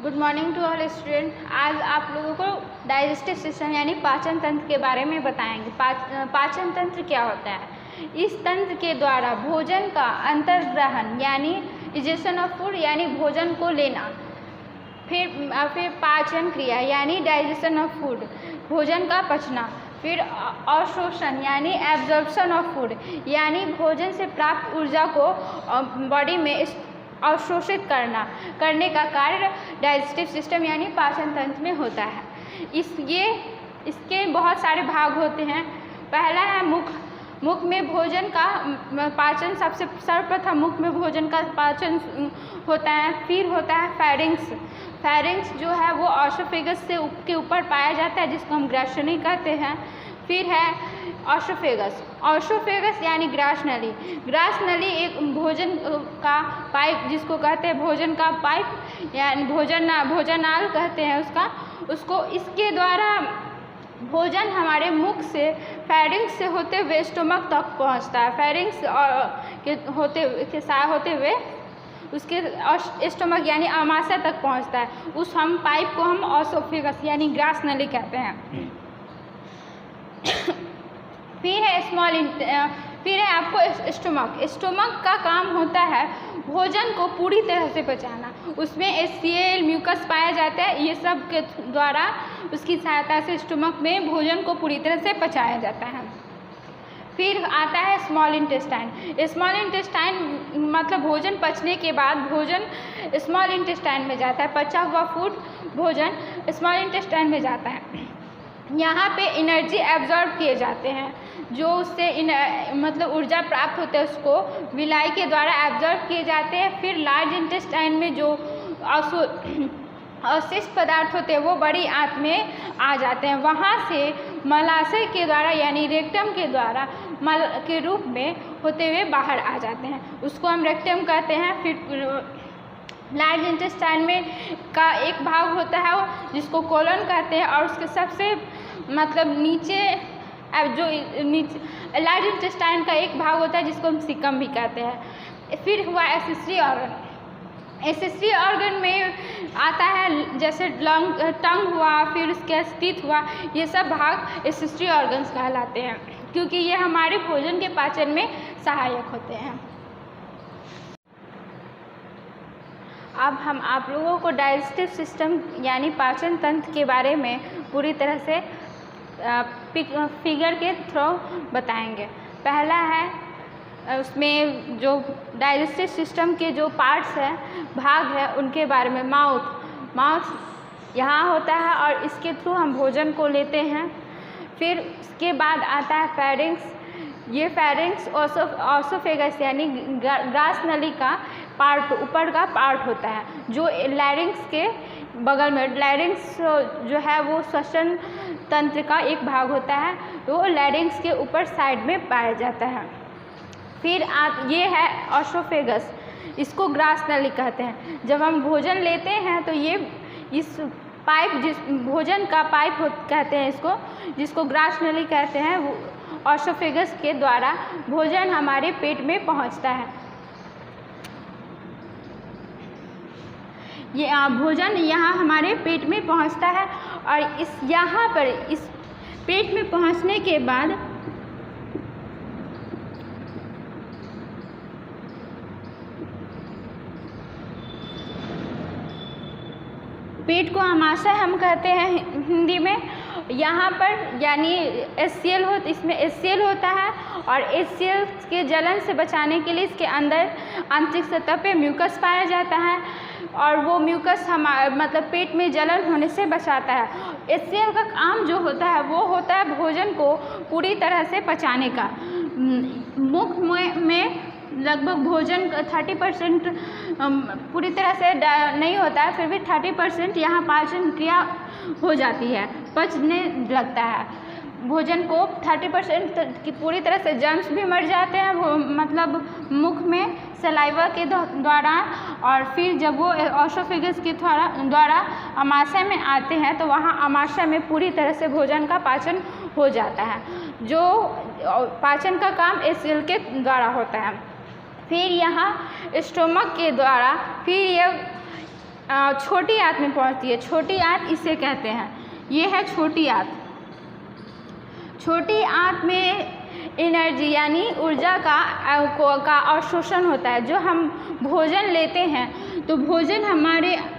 Good morning to all student. आज आप लोगों को डाइजेस्टिव सिस्टम यानी पाचन तंत्र के बारे में बताएंगे। पाचन तंत्र क्या होता है? इस तंत्र के द्वारा भोजन का अंतर्ग्रहण यानी इजेशन ऑफ फूड यानी भोजन को लेना, फिर पाचन क्रिया यानी डाइजेशन ऑफ फूड भोजन का पचना, फिर अवशोषण यानी एब्जॉर्प्शन ऑफ फूड यानी भोजन से प्राप्त ऊर्जा को बॉडी में अवशोषित करने का कार्य डाइजेस्टिव सिस्टम यानी पाचन तंत्र में होता है। इसके बहुत सारे भाग होते हैं। पहला है मुख में भोजन का पाचन, सबसे सर्वप्रथम मुख में भोजन का पाचन होता है। फिर होता है फेरिंक्स जो है वो ऑसोफेगस के ऊपर पाया जाता है, जिसको हम ग्रैस्ट्रनी कहते हैं। फिर है ऑसोफेगस यानी ग्रास नली एक भोजन का पाइप जिसको कहते हैं भोजन का पाइप यानी भोजनाल कहते हैं उसको इसके द्वारा भोजन हमारे मुख से फेरिंक्स से होते हुए स्टोमक तक पहुंचता है। फेरिंक्स के होते हुए उसके स्टोमक यानी आमाशय तक पहुंचता है। उस पाइप को हम ऑसोफेगस यानी ग्रास नली कहते हैं। फिर है आपको स्टोमक का काम होता है भोजन को पूरी तरह से पचाना। उसमें HCl म्यूकस पाया जाता है। ये सब के द्वारा उसकी सहायता से स्टोमक में भोजन को पूरी तरह से पचाया जाता है। फिर आता है स्मॉल इंटेस्टाइन मतलब भोजन पचने के बाद भोजन स्मॉल इंटेस्टाइन में जाता है। पचा हुआ फूड भोजन स्मॉल इंटेस्टाइन में जाता है। यहाँ पे एनर्जी एब्जॉर्ब किए जाते हैं, जो उससे मतलब ऊर्जा प्राप्त होते है उसको विलाई के द्वारा एब्जॉर्ब किए जाते हैं। फिर लार्ज इंटेस्टाइन में जो अवशिष्ट पदार्थ होते हैं वो बड़ी आंत में आ जाते हैं। वहाँ से मलाशय के द्वारा यानी रेक्टम के द्वारा मल के रूप में होते हुए बाहर आ जाते हैं, उसको हम रेक्टम कहते हैं। फिर लार्ज इंटेस्टाइन में का एक भाग होता है जिसको कोलन कहते हैं, और उसके सबसे मतलब नीचे लार्ज इंटेस्टाइन का एक भाग होता है जिसको हम सिकम भी कहते हैं। फिर हुआ एसेसरी ऑर्गन में आता है, जैसे टंग हुआ, फिर उसके अस्तित्व हुआ, ये सब भाग एसेसरी ऑर्गन्स कहलाते हैं, क्योंकि ये हमारे भोजन के पाचन में सहायक होते हैं। अब हम आप लोगों को डाइजेस्टिव सिस्टम यानी पाचन तंत्र के बारे में पूरी तरह से फिगर के थ्रू बताएंगे। पहला है उसमें जो डाइजेस्टिव सिस्टम के जो पार्ट्स हैं, भाग है, उनके बारे में माउथ यहाँ होता है और इसके थ्रू हम भोजन को लेते हैं। फिर इसके बाद आता है फेरिंक्स। ये फेरिंक्स ऑसोफेगस यानी ग्रास नली का पार्ट, ऊपर का पार्ट होता है, जो लैरिंक्स के बगल में, लैरिंक्स जो है वो श्वसन तंत्र का एक भाग होता है, वो लैरिंक्स के ऊपर साइड में पाया जाता है। फिर ये है ऑसोफेगस, इसको ग्रास नली कहते हैं। जब हम भोजन लेते हैं तो ये इस पाइप भोजन का पाइप कहते हैं इसको, जिसको ग्रास नली कहते हैं, वो ऑसोफेगस के द्वारा भोजन हमारे पेट में पहुंचता है। ये भोजन यहाँ हमारे पेट में पहुँचता है, और यहाँ पर इस पेट में पहुँचने के बाद पेट को आमाशय हम कहते हैं हिंदी में। यहाँ पर यानी इसमें HCl होता है, और HCl के जलन से बचाने के लिए इसके अंदर आंतरिक सतह पे म्यूकस पाया जाता है, और वो म्यूकस मतलब पेट में जलन होने से बचाता है। HCl का काम जो होता है वो होता है भोजन को पूरी तरह से पचाने का। मुख में लगभग भोजन 30% पूरी तरह से नहीं होता है, फिर भी 30% यहाँ पाचन क्रिया हो जाती है, पचने लगता है। भोजन को 30% की पूरी तरह से जर्म्स भी मर जाते हैं वो मतलब मुख में सलाइवा के द्वारा, और फिर जब वो ऑसोफेगस के द्वारा आमाशय में आते हैं तो वहाँ आमाशय में पूरी तरह से भोजन का पाचन हो जाता है। जो पाचन का काम HCl के द्वारा होता है। फिर यहाँ स्टोमक के द्वारा फिर ये छोटी आंत में पहुंचती है। छोटी आंत इसे कहते हैं, ये है छोटी आंत। छोटी आंत में एनर्जी यानी ऊर्जा का अवशोषण होता है। जो हम भोजन लेते हैं तो भोजन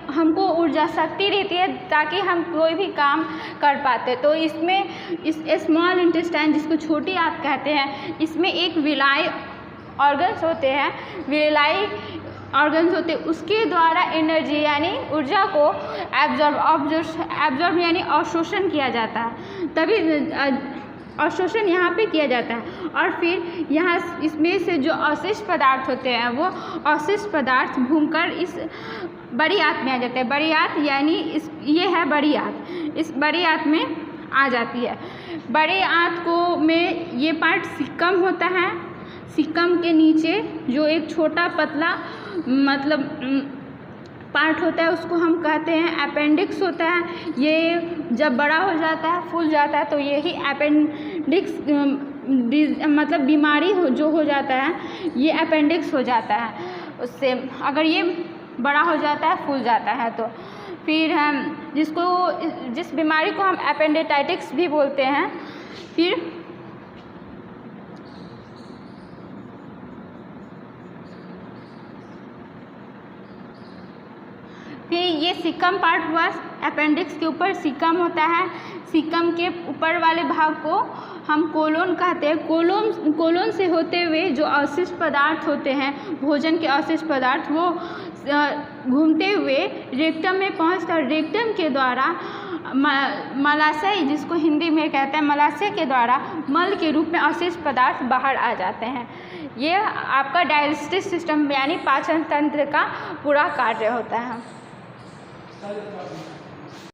हमको ऊर्जा शक्ति देती है ताकि हम कोई भी काम कर पाते। तो इसमें इस स्मॉल इंटेस्टाइन जिसको छोटी आंत कहते हैं, इसमें एक विलाई ऑर्गन्स होते हैं, विलाई ऑर्गन्स होते हैं, उसके द्वारा एनर्जी यानी ऊर्जा को एब्जॉर्ब यानी अवशोषण किया जाता है। तभी अवशोषण यहाँ पे किया जाता है और फिर यहाँ इसमें से जो अवशिष्ट पदार्थ होते हैं वो अवशिष्ट पदार्थ घूमकर इस बड़ी आंत में आ जाते हैं। बड़ी आंत यानी ये है बड़ी आंत, इस बड़ी आंत में आ जाती है। बड़ी आंत को में ये पार्ट सिक्कम होता है। सिक्कम के नीचे जो एक छोटा पतला मतलब पार्ट होता है उसको हम कहते हैं अपेंडिक्स होता है। ये जब बड़ा हो जाता है, फूल जाता है, तो यही अपेंडिक्स मतलब बीमारी जो हो जाता है ये अपेंडिक्स हो जाता है। उससे अगर ये बड़ा हो जाता है, फूल जाता है, तो फिर हम जिस बीमारी को हम अपेंडिसाइटिस भी बोलते हैं। फिर ये सिक्कम पार्ट हुआ। अपेंडिक्स के ऊपर सिक्कम होता है। सिक्कम के ऊपर वाले भाग को हम कोलोन कहते हैं। कोलोन से होते हुए जो अवशिष्ट पदार्थ होते हैं, भोजन के अवशिष्ट पदार्थ, वो घूमते हुए रेक्टम में पहुँचता है। रेक्टम के द्वारा मलाशय जिसको हिंदी में कहते हैं, मलाशय के द्वारा मल के रूप में अवशिष्ट पदार्थ बाहर आ जाते हैं। ये आपका डाइजेस्टिव सिस्टम यानी पाचन तंत्र का पूरा कार्य होता है।